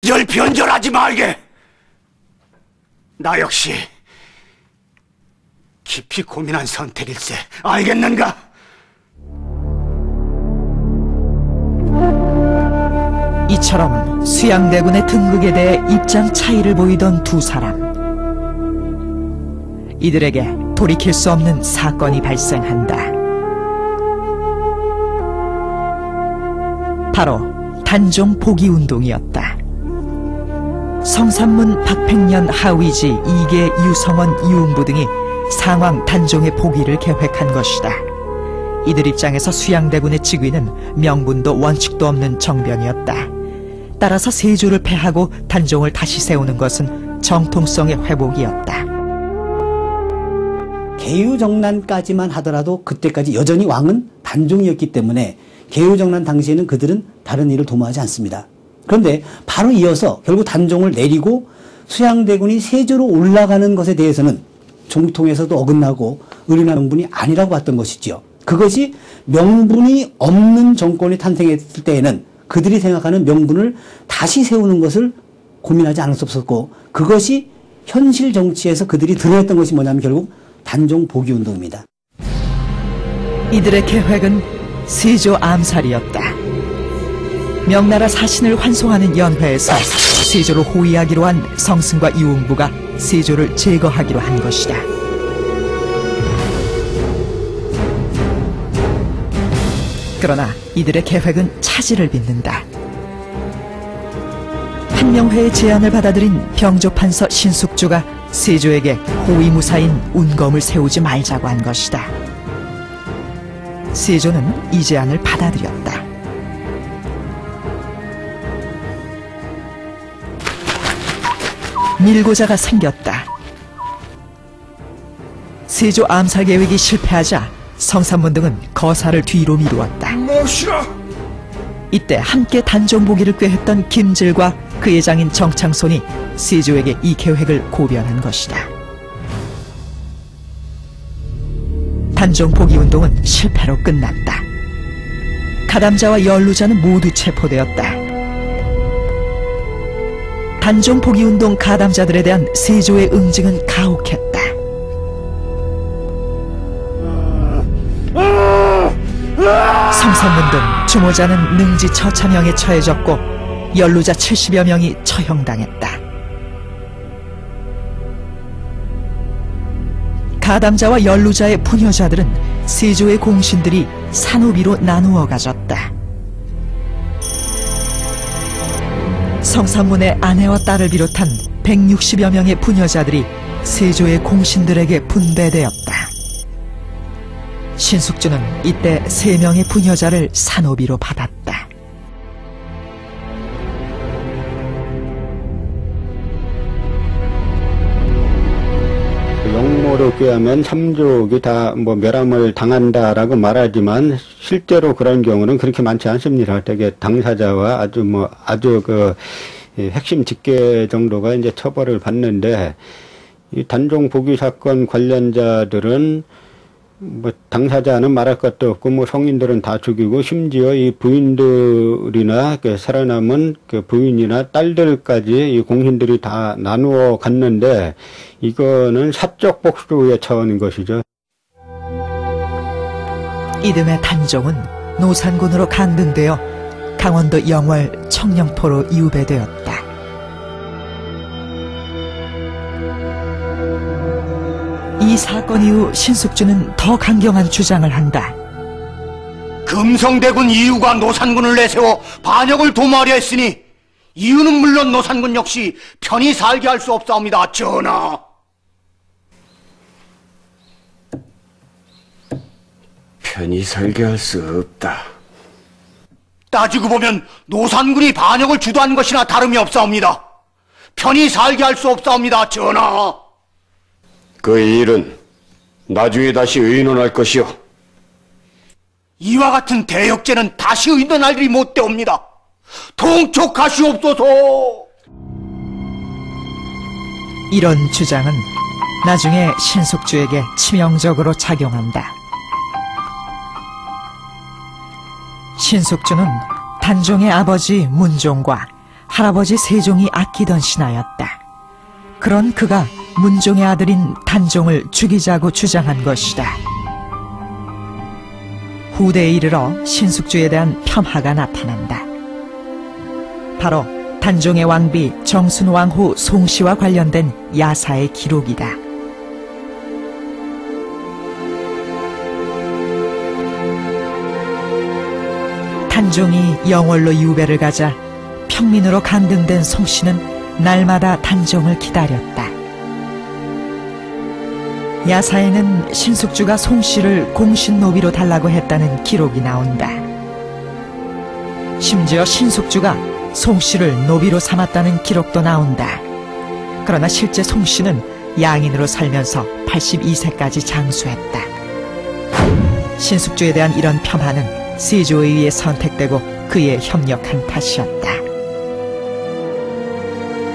열 변절하지 말게. 나 역시 깊이 고민한 선택일세. 알겠는가? 이처럼 수양대군의 등극에 대해 입장 차이를 보이던 두 사람. 이들에게 돌이킬 수 없는 사건이 발생한다. 바로 단종 복위운동이었다. 성삼문, 박팽년, 하위지, 이계, 유성원, 유흥부 등이 상왕 단종의 복위를 계획한 것이다. 이들 입장에서 수양대군의 즉위는 명분도 원칙도 없는 정변이었다. 따라서 세조를 패하고 단종을 다시 세우는 것은 정통성의 회복이었다. 개유정난까지만 하더라도 그때까지 여전히 왕은 단종이었기 때문에 개유정난 당시에는 그들은 다른 일을 도모하지 않습니다. 그런데 바로 이어서 결국 단종을 내리고 수양대군이 세조로 올라가는 것에 대해서는 정통에서도 어긋나고 의리나 명분이 아니라고 봤던 것이지요. 그것이 명분이 없는 정권이 탄생했을 때에는 그들이 생각하는 명분을 다시 세우는 것을 고민하지 않을 수 없었고, 그것이 현실 정치에서 그들이 드러냈던 것이 뭐냐면 결국 단종 복위운동입니다. 이들의 계획은 세조 암살이었다. 명나라 사신을 환송하는 연회에서 세조를 호위하기로 한 성승과 유흥부가 세조를 제거하기로 한 것이다. 그러나 이들의 계획은 차질을 빚는다. 한명회의 제안을 받아들인 병조판서 신숙주가 세조에게 호위무사인 운검을 세우지 말자고 한 것이다. 세조는 이 제안을 받아들였다. 밀고자가 생겼다. 세조 암살 계획이 실패하자 성삼문 등은 거사를 뒤로 미루었다. 이때 함께 단종 복위를 꾀했던 김질과 그의 장인 정창손이 세조에게 이 계획을 고변한 것이다. 단종 복위 운동은 실패로 끝났다. 가담자와 연루자는 모두 체포되었다. 단종 복위 운동 가담자들에 대한 세조의 응징은 가혹했다. 성삼문 등 주모자는 능지 처참형에 처해졌고 연루자 70여 명이 처형당했다. 가담자와 연루자의 부녀자들은 세조의 공신들이 산후비로 나누어 가졌다. 성삼문의 아내와 딸을 비롯한 160여 명의 부녀자들이 세조의 공신들에게 분배되었다. 신숙주는 이때 3명의 부녀자를 산후비로 받았다. 영모로 꾀하면 삼족이 다 멸함을 당한다라고 말하지만 실제로 그런 경우는 그렇게 많지 않습니다. 되게 당사자와 아주 그 핵심 직계 정도가 이제 처벌을 받는데, 이 단종 복위 사건 관련자들은 당사자는 말할 것도 없고 성인들은 다 죽이고, 심지어 이 부인들이나 살아남은 부인이나 딸들까지 이 공신들이 다 나누어 갔는데, 이거는 사적 복수의 차원인 것이죠. 이듬해 단종은 노산군으로 강등되어 강원도 영월 청령포로 유배되었다. 이 사건 이후 신숙주는 더 강경한 주장을 한다. 금성대군 이유가 노산군을 내세워 반역을 도모하려 했으니 이유는 물론 노산군 역시 편히 살게 할 수 없사옵니다, 전하. 편히 살게 할 수 없다. 따지고 보면 노산군이 반역을 주도한 것이나 다름이 없사옵니다. 편히 살게 할 수 없사옵니다, 전하. 그 일은 나중에 다시 의논할 것이오. 이와 같은 대역죄는 다시 의논할 일이 못되옵니다. 통촉하시옵소서. 이런 주장은 나중에 신숙주에게 치명적으로 작용한다. 신숙주는 단종의 아버지 문종과 할아버지 세종이 아끼던 신하였다. 그런 그가 문종의 아들인 단종을 죽이자고 주장한 것이다. 후대에 이르러 신숙주에 대한 폄하가 나타난다. 바로 단종의 왕비 정순왕후 송씨와 관련된 야사의 기록이다. 단종이 영월로 유배를 가자 평민으로 간등된 송씨는 날마다 단종을 기다렸다. 야사에는 신숙주가 송씨를 공신노비로 달라고 했다는 기록이 나온다. 심지어 신숙주가 송씨를 노비로 삼았다는 기록도 나온다. 그러나 실제 송씨는 양인으로 살면서 82세까지 장수했다. 신숙주에 대한 이런 폄하는 세조에 의해 선택되고 그에 협력한 탓이었다.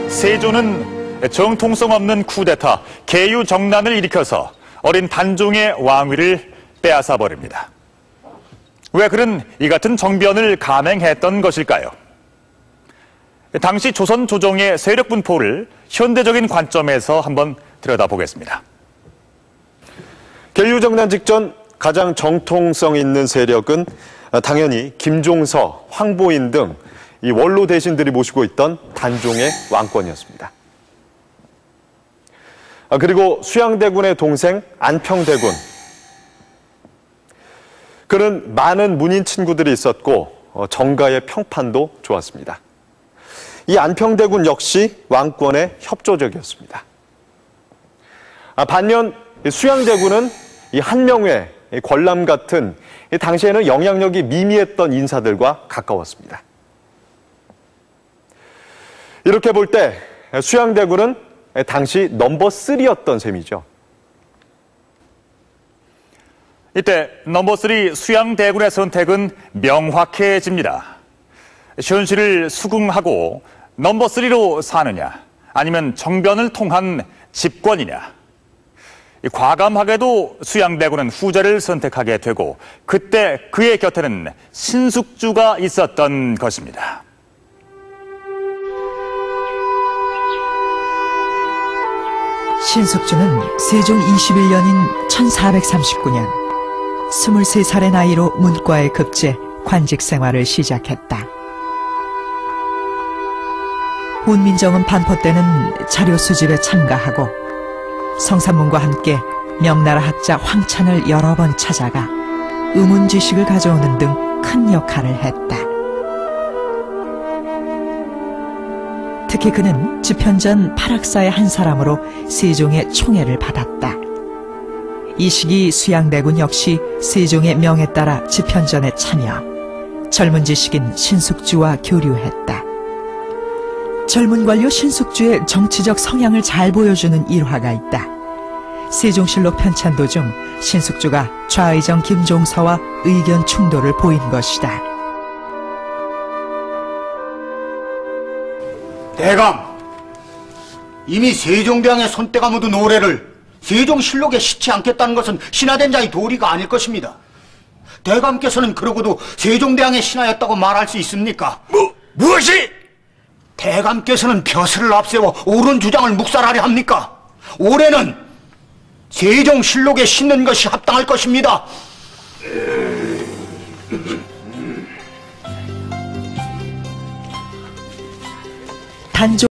세조는 정통성 없는 쿠데타, 계유정난을 일으켜서 어린 단종의 왕위를 빼앗아 버립니다. 왜 그는 이 같은 정변을 감행했던 것일까요? 당시 조선 조정의 세력 분포를 현대적인 관점에서 한번 들여다보겠습니다. 계유정난 직전 가장 정통성 있는 세력은 당연히 김종서, 황보인 등 이 원로 대신들이 모시고 있던 단종의 왕권이었습니다. 그리고 수양대군의 동생 안평대군. 그는 많은 문인 친구들이 있었고 정가의 평판도 좋았습니다. 이 안평대군 역시 왕권에 협조적이었습니다. 반면 수양대군은 이 한명회, 권람 같은 당시에는 영향력이 미미했던 인사들과 가까웠습니다. 이렇게 볼 때 수양대군은 당시 넘버 3였던 셈이죠. 이때 넘버 3 수양대군의 선택은 명확해집니다. 현실을 수긍하고 넘버 3로 사느냐, 아니면 정변을 통한 집권이냐. 과감하게도 수양대군은 후자를 선택하게 되고 그때 그의 곁에는 신숙주가 있었던 것입니다. 신숙주는 세종 21년인 1439년 23살의 나이로 문과에 급제 관직 생활을 시작했다. 훈민정음 반포 때는 자료 수집에 참가하고 성산문과 함께 명나라 학자 황찬을 여러 번 찾아가 의문 지식을 가져오는 등 큰 역할을 했다. 특히 그는 집현전 8학사의 한 사람으로 세종의 총애를 받았다. 이 시기 수양대군 역시 세종의 명에 따라 집현전에 참여, 젊은 지식인 신숙주와 교류했다. 젊은 관료 신숙주의 정치적 성향을 잘 보여주는 일화가 있다. 세종실록 편찬도 중 신숙주가 좌의정 김종서와 의견 충돌을 보인 것이다. 대감, 이미 세종대왕의 손때가 묻은 노래를 세종실록에 싣지 않겠다는 것은 신하된 자의 도리가 아닐 것입니다. 대감께서는 그러고도 세종대왕의 신하였다고 말할 수 있습니까? 무엇이? 대감께서는 벼슬을 앞세워 옳은 주장을 묵살하려 합니까? 올해는 세종실록에 싣는 것이 합당할 것입니다. 단종